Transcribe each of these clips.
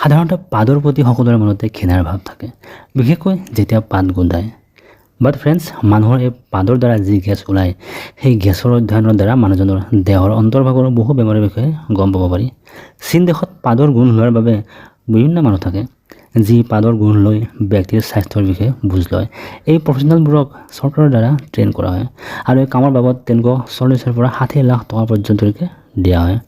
সাধাৰণতে পাদৰ প্ৰতি সকলোৰে মনতে ঘৃণাৰ ভাৱ থাকে, বিশেষকৈ যেতিয়া পাত গোন্ধায়। বাট ফ্ৰেণ্ডছ, মানুহৰ এই পাদৰ দ্বাৰা যি গেছ ওলায়, সেই গেছৰ অধ্যয়নৰ দ্বাৰা মানুহজনৰ দেহৰ অন্তৰ্ভাগৰ বহু বেমাৰৰ বিষয়ে গম পাব পাৰি। চীন দেশত পাদৰ গুণ লোৱাৰ বাবে বিভিন্ন মানুহ থাকে, যি পাদৰ গুণ লৈ ব্যক্তিৰ স্বাস্থ্যৰ বিষয়ে বুজ লয়। এই প্ৰফেচনেলবোৰক চৰকাৰৰ দ্বাৰা ট্ৰেইন কৰা হয় আৰু এই কামৰ বাবদ তেওঁলোকক 40 পৰা 60 লাখ টকা পৰ্যন্তলৈকে দিয়া হয়।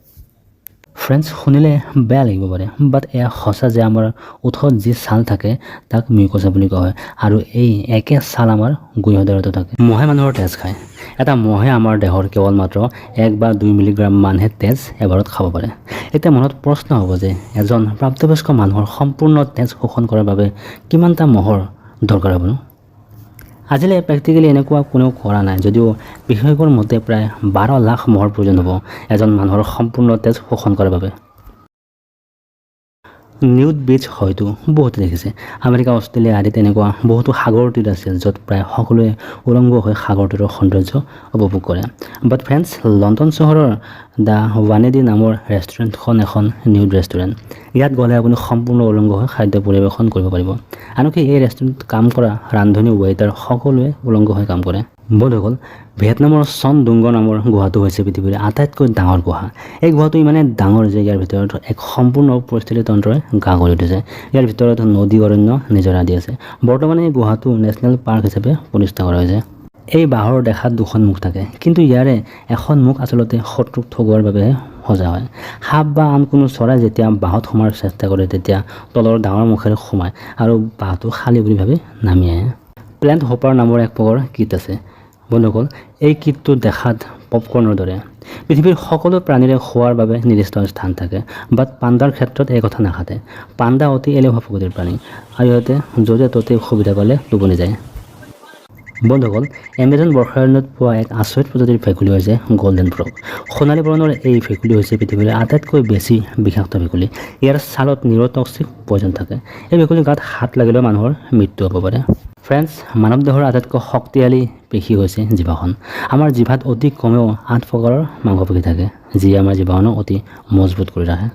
ফ্ৰেণ্ডছ, শুনিলে বেয়া লাগিব পাৰে, বাট এয়া সঁচা যে আমাৰ ওঠত যি ছাল থাকে তাক মিউকোছা বুলি কোৱা হয় আৰু এই একে ছাল আমাৰ গুহ্যদ্বাৰতো থাকে। মহে মানুহৰ তেজ খায়। এটা মহে আমাৰ দেহৰ কেৱল মাত্ৰ 1 বা 2 মিলিগ্ৰাম মানহে তেজ এবাৰত খাব পাৰে। এতিয়া মনত প্ৰশ্ন হ'ব যে এজন প্ৰাপ্তবয়স্ক মানুহৰ সম্পূৰ্ণ তেজ শোষণ কৰাৰ বাবে কিমানটা মহৰ দৰকাৰ হ'ব? আজিলৈ প্ৰেক্টিকেলি এনেকুৱা কোনেও কৰা নাই, যদিও বিশেষজ্ঞৰ মতে প্ৰায় 12 লাখ মহৰ প্ৰয়োজন হ'ব এজন মানুহৰ সম্পূৰ্ণ তেজ শোষণ কৰাৰ বাবে। নিউড বিচ হয়তো বহুতে দেখিছে। আমেৰিকা, অষ্ট্ৰেলিয়া আদিত তেনেকুৱা বহুতো সাগৰ তীৰ আছে য'ত প্ৰায় সকলোৱে উলংগ হৈ সাগৰ তীৰৰ সৌন্দৰ্য উপভোগ কৰে। বাট ফ্ৰেণ্ডছ, লণ্ডন চহৰৰ দ্য ৱানেডি নামৰ ৰেষ্টুৰেণ্টখন এখন নিউড ৰেষ্টুৰেণ্ট। ইয়াত গ'লে আপুনি সম্পূৰ্ণ উলংগ হৈ খাদ্য পৰিৱেশন কৰিব পাৰিব। আনকি এই ৰেষ্টুৰেণ্টত কাম কৰা ৰান্ধনী, ৱেইটাৰ সকলোৱে উলংগ হৈ কাম কৰে। বন্ধুসকল, ভিয়েটনামৰ চন ডুংগ নামৰ গুহাটো হৈছে পৃথিৱীৰ আটাইতকৈ ডাঙৰ গুহা। এই গুহাটো ইমানেই ডাঙৰ যে ইয়াৰ ভিতৰত এক সম্পূৰ্ণ পৰিস্থিতি তন্ত্ৰই গা কৰি উঠিছে। ইয়াৰ ভিতৰত নদী, অৰণ্য, নিজৰা আদি আছে। বৰ্তমানে এই গুহাটো নেশ্যনেল পাৰ্ক হিচাপে প্ৰতিষ্ঠা কৰা হৈছে। এই বাঁহৰ দেখাত 2খন মুখ থাকে, কিন্তু ইয়াৰে এখন মুখ আচলতে শত্ৰুক ঠগোৱাৰ বাবেহে সজা হয়। সাপ বা আন কোনো চৰাই যেতিয়া বাঁহত সোমাৰ চেষ্টা কৰে, তেতিয়া তলৰ ডাঙৰ মুখেৰে সোমায় আৰু বাঁহটো খালী বুলি ভাবি নামি আহে। প্লেণ্ট হপাৰ নামৰ এক প্ৰকাৰৰ কীট আছে। বন্ধুসকল, এই কীটটো দেখাত পপকৰ্নৰ দৰে। পৃথিৱীৰ সকলো প্ৰাণীৰে খোৱাৰ বাবে নিৰ্দিষ্ট স্থান থাকে, বাট পাণ্ডাৰ ক্ষেত্ৰত এই কথা নাখাতে। পাণ্ডা অতি এলেহুৱা প্ৰকৃতিৰ প্ৰাণী আৰু ইহঁতে য'তে ত'তে সুবিধা পালে টোপনি যায়। বন্ধুসকল, এমেজন বৰ্ষাৰণ্যত পোৱা এক আচৰিত প্ৰজাতিৰ ভেকুলী হৈছে গল্ডেন ফ্ৰগ। সোণালী বৰণৰ এই ভেকুলী হৈছে পৃথিৱীৰ আটাইতকৈ বেছি বিষাক্ত ভেকুলী। ইয়াৰ ছালত নিউৰটক্সিক পয়জন থাকে। এই ভেকুলীৰ গাত হাত লাগিলেও মানুহৰ মৃত্যু হ'ব পাৰে। ফ্ৰেণ্ডছ, মানৱ দেহৰ আটাইতকৈ শক্তিশালী পেশী হৈছে জিভাখন। আমাৰ জিভাত অতি কমেও 8 প্ৰকাৰৰ মাংসপেশী থাকে, যিয়ে আমাৰ জিভাখনক অতি মজবুত কৰি ৰাখে।